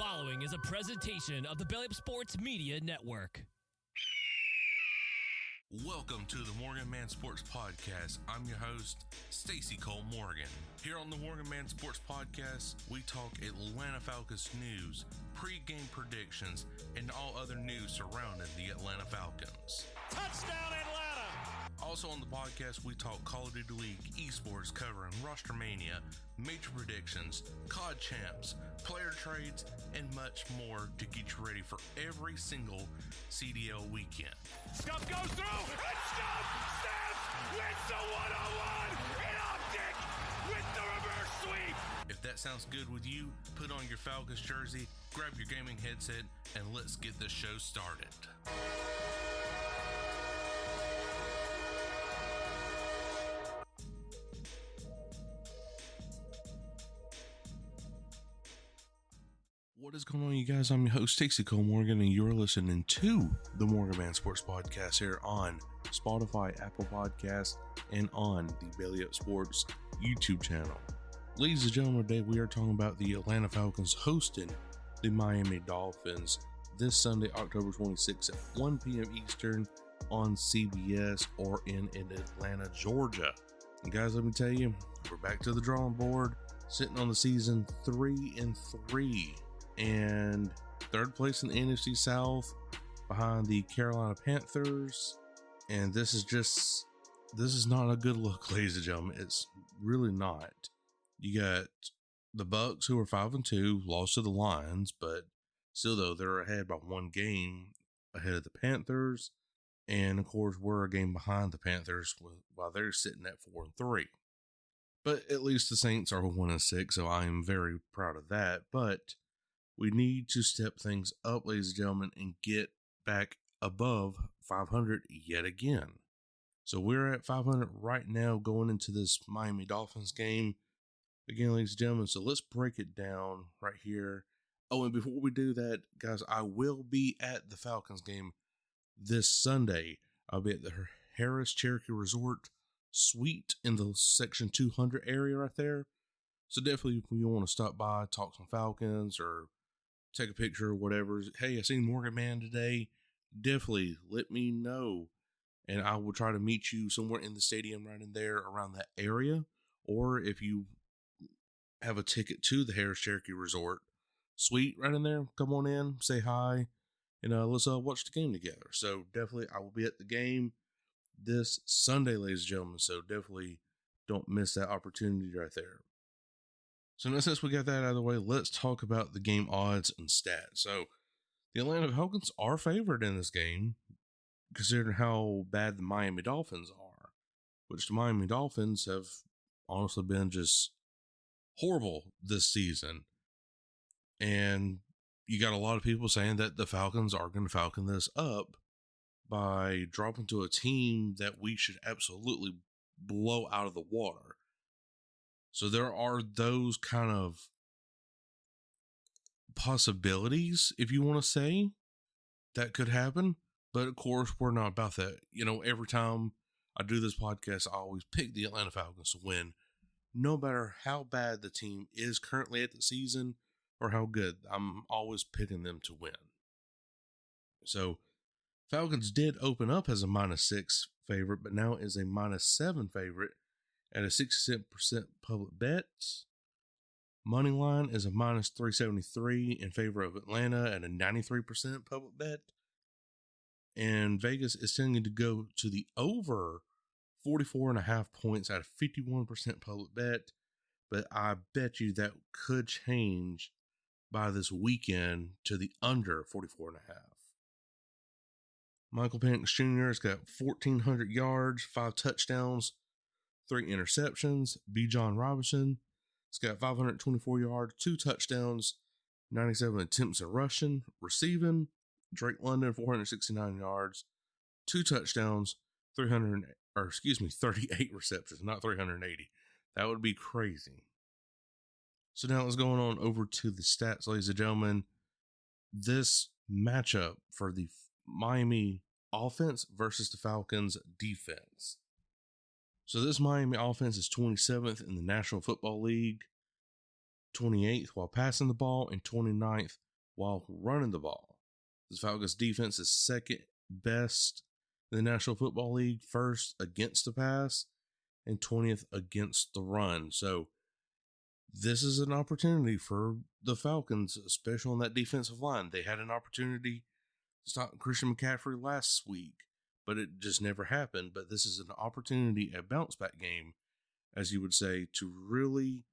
following is a presentation of the Belly Up Sports Media Network. Welcome to the Morgan Man Sports Podcast. I'm your host, Stacy Cole Morgan. Here on the Morgan Man Sports Podcast, we talk Atlanta Falcons news, pre-game predictions, and all other news surrounding the Atlanta Falcons. Touchdown, Atlanta! Also on the podcast, we talk Call of Duty League, esports, covering Roster Mania, major predictions, COD champs, player trades, and much more to get you ready for every single CDL weekend. Scuff goes through, and Scuff snaps, wins the one-on-one in optic with the reverse sweep. If that sounds good with you, put on your Falcons jersey, grab your gaming headset, and let's get this show started. What is going on, you guys? I'm your host, Stacy Cole Morgan, and you're listening to the Morgan Man Sports Podcast here on Spotify, Apple Podcasts, and on the Belly Up Sports YouTube channel. Ladies and gentlemen, today we are talking about the Atlanta Falcons hosting the Miami Dolphins this Sunday, October 26th at 1 p.m. Eastern on CBS or in Atlanta, Georgia. And guys, let me tell you, we're back to the drawing board, sitting on the season 3-3. And third place in the NFC South behind the Carolina Panthers. And this is not a good look, ladies and gentlemen. It's really not. You got the Bucks, who are 5-2, lost to the Lions, but still though, they're ahead by one game ahead of the Panthers. And of course, we're a game behind the Panthers while they're sitting at 4-3. But at least the Saints are 1-6, so I am very proud of that. But we need to step things up, ladies and gentlemen, and get back above 500 yet again. So we're at 500 right now going into this Miami Dolphins game. Again, ladies and gentlemen, so let's break it down right here. Oh, and before we do that, guys, I will be at the Falcons game this Sunday. I'll be at the Harris Cherokee Resort Suite in the Section 200 area right there. So definitely, if you want to stop by, talk some Falcons, or take a picture or whatever. Hey, I seen Morgan Man today. Definitely let me know. And I will try to meet you somewhere in the stadium right in there around that area. Or if you have a ticket to the Harris Cherokee Resort Suite right in there, come on in, say hi, and let's watch the game together. So definitely I will be at the game this Sunday, ladies and gentlemen. So definitely don't miss that opportunity right there. So now, since we got that out of the way, let's talk about the game odds and stats. So the Atlanta Falcons are favored in this game, considering how bad the Miami Dolphins are, which the Miami Dolphins have honestly been just horrible this season. And you got a lot of people saying that the Falcons are going to Falcon this up by dropping to a team that we should absolutely blow out of the water. So there are those kind of possibilities, if you want to say, that could happen. But of course, we're not about that. Every time I do this podcast, I always pick the Atlanta Falcons to win, no matter how bad the team is currently at the season or how good. I'm always picking them to win. So Falcons did open up as a -6 favorite, but now is a -7 favorite at a 67% public bet. Money line is a -373 in favor of Atlanta at a 93% public bet. And Vegas is tending to go to the over 44.5 points at a 51% public bet. But I bet you that could change by this weekend to the under 44.5. Michael Penix Jr. has got 1,400 yards, 5 touchdowns, 3 interceptions. Bijan Robinson has got 524 yards, 2 touchdowns, 97 attempts at receiving. Drake London, 469 yards, 2 touchdowns, 38 receptions, not 380. That would be crazy. So now let's go on over to the stats, ladies and gentlemen. This matchup for the Miami offense versus the Falcons defense. So this Miami offense is 27th in the National Football League, 28th while passing the ball, and 29th while running the ball. The Falcons defense is second best in the National Football League, first against the pass, and 20th against the run. So this is an opportunity for the Falcons, especially on that defensive line. They had an opportunity to stop Christian McCaffrey last week, but it just never happened. But this is an opportunity, a bounce back game, as you would say, to really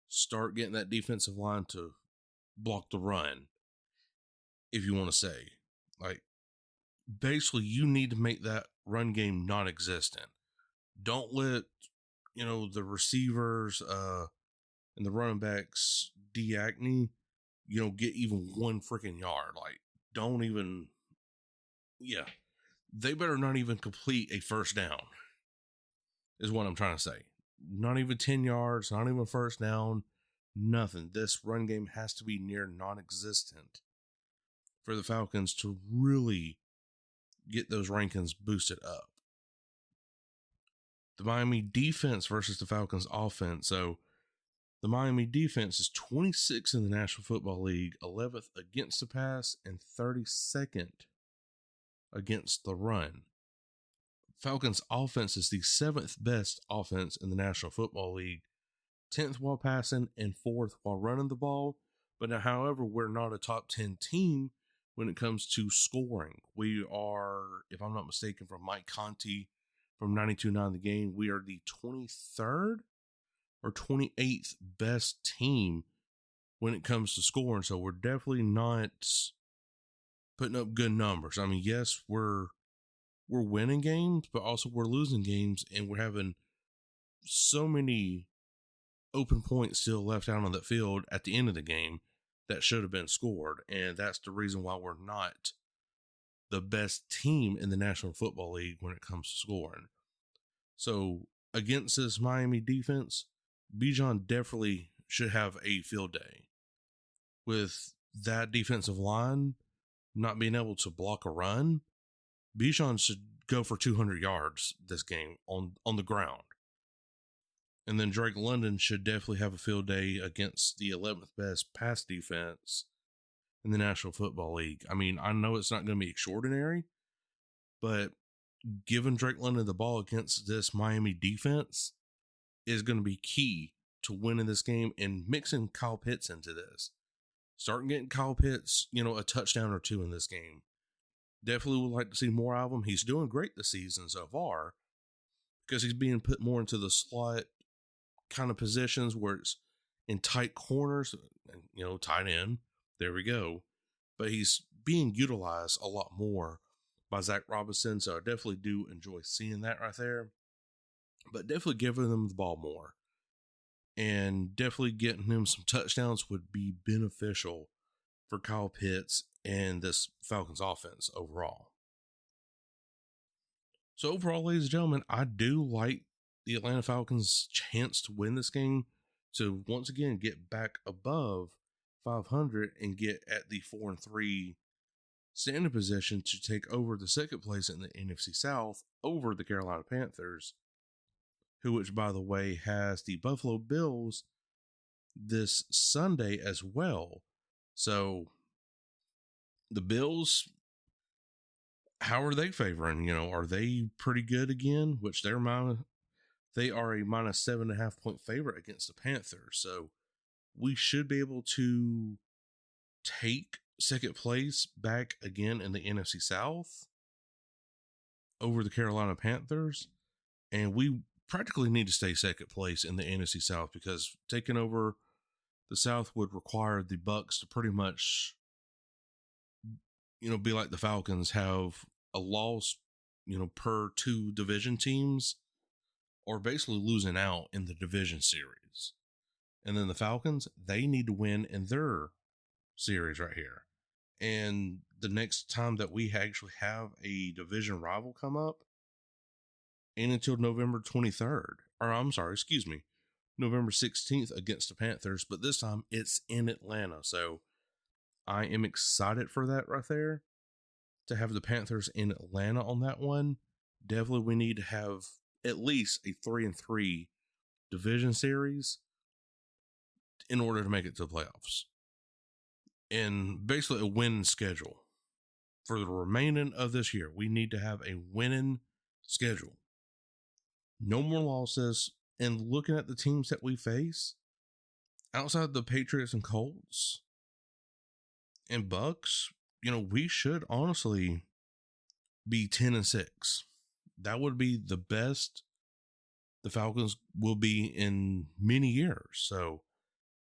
start getting that defensive line to block the run, if you want to say. Like, basically, you need to make that run game non-existent. Don't let, the receivers and the running backs, Diacne, get even one freaking yard. Like, don't even, they better not even complete a first down, is what I'm trying to say. Not even 10 yards, not even first down, nothing. This run game has to be near non-existent for the Falcons to really get those rankings boosted up. The Miami defense versus the Falcons offense. So the Miami defense is 26th in the National Football League, 11th against the pass, and 32nd against the run. Falcons offense is the 7th best offense in the National Football League, 10th while passing and 4th while running the ball. But now, however, we're not a top 10 team when it comes to scoring. We are, if I'm not mistaken, from Mike Conti from 92.9 The Game, we are the 23rd or 28th best team when it comes to scoring. So we're definitely not putting up good numbers. I mean, yes, we're winning games, but also we're losing games, and we're having so many open points still left out on the field at the end of the game that should have been scored. And that's the reason why we're not the best team in the National Football League when it comes to scoring. So against this Miami defense, Bijan definitely should have a field day. With that defensive line not being able to block a run, Bijan should go for 200 yards this game on the ground. And then Drake London should definitely have a field day against the 11th best pass defense in the National Football League. I mean, I know it's not going to be extraordinary, but giving Drake London the ball against this Miami defense is going to be key to winning this game and mixing Kyle Pitts into this. Starting getting Kyle Pitts, a touchdown or two in this game. Definitely would like to see more of him. He's doing great this season so far because he's being put more into the slot kind of positions where it's in tight corners, and tight end. There we go. But he's being utilized a lot more by Zach Robinson, so I definitely do enjoy seeing that right there. But definitely giving them the ball more. And definitely getting him some touchdowns would be beneficial for Kyle Pitts and this Falcons offense overall. So overall, ladies and gentlemen, I do like the Atlanta Falcons' chance to win this game, to once again get back above 500 and get at the 4-3 standing position to take over the second place in the NFC South over the Carolina Panthers, which, by the way, has the Buffalo Bills this Sunday as well. So the Bills, how are they favoring? Are they pretty good again? Which they are a minus 7.5 point favorite against the Panthers. So we should be able to take second place back again in the NFC South over the Carolina Panthers. And we practically need to stay second place in the NFC South, because taking over the South would require the Bucs to pretty much, be like the Falcons, have a loss, per two division teams, or basically losing out in the division series. And then the Falcons, they need to win in their series right here. And the next time that we actually have a division rival come up, and until November 23rd, November 16th against the Panthers, but this time it's in Atlanta. So I am excited for that right there, to have the Panthers in Atlanta on that one. Definitely we need to have at least a 3-3 division series in order to make it to the playoffs. and basically a winning schedule for the remaining of this year. We need to have a winning schedule. No more losses. And looking at the teams that we face, outside the Patriots and Colts and Bucks, we should honestly be 10-6. That would be the best the Falcons will be in many years. So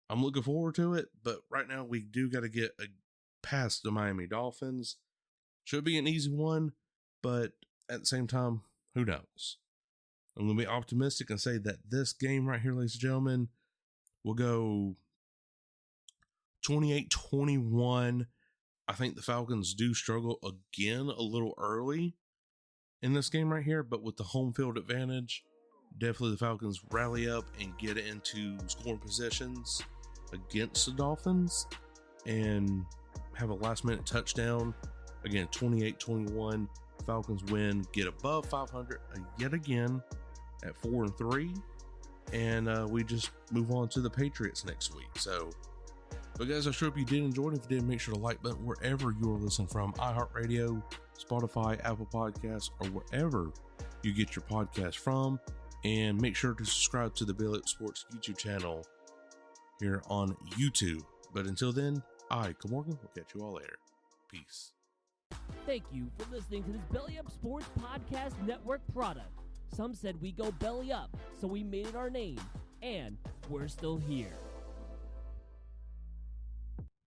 I'm looking forward to it. But right now we do got to get past the Miami Dolphins. Should be an easy one, but at the same time, who knows? I'm going to be optimistic and say that this game right here, ladies and gentlemen, will go 28-21. I think the Falcons do struggle again a little early in this game right here, but with the home field advantage, definitely the Falcons rally up and get into scoring positions against the Dolphins and have a last-minute touchdown. Again, 28-21. Falcons win, get above 500 yet again at 4-3, and we just move on to the Patriots next week. So, but guys, I sure hope you did enjoy it. If you did, make sure to like button wherever you're listening from, iHeartRadio, Spotify, Apple Podcasts, or wherever you get your podcast from, and make sure to subscribe to the Belly Up Sports YouTube channel here on YouTube. But until then, Cole Morgan, will catch you all later. Peace. Thank you for listening to this Belly Up Sports Podcast Network product. Some said we go belly up, so we made it our name, and we're still here.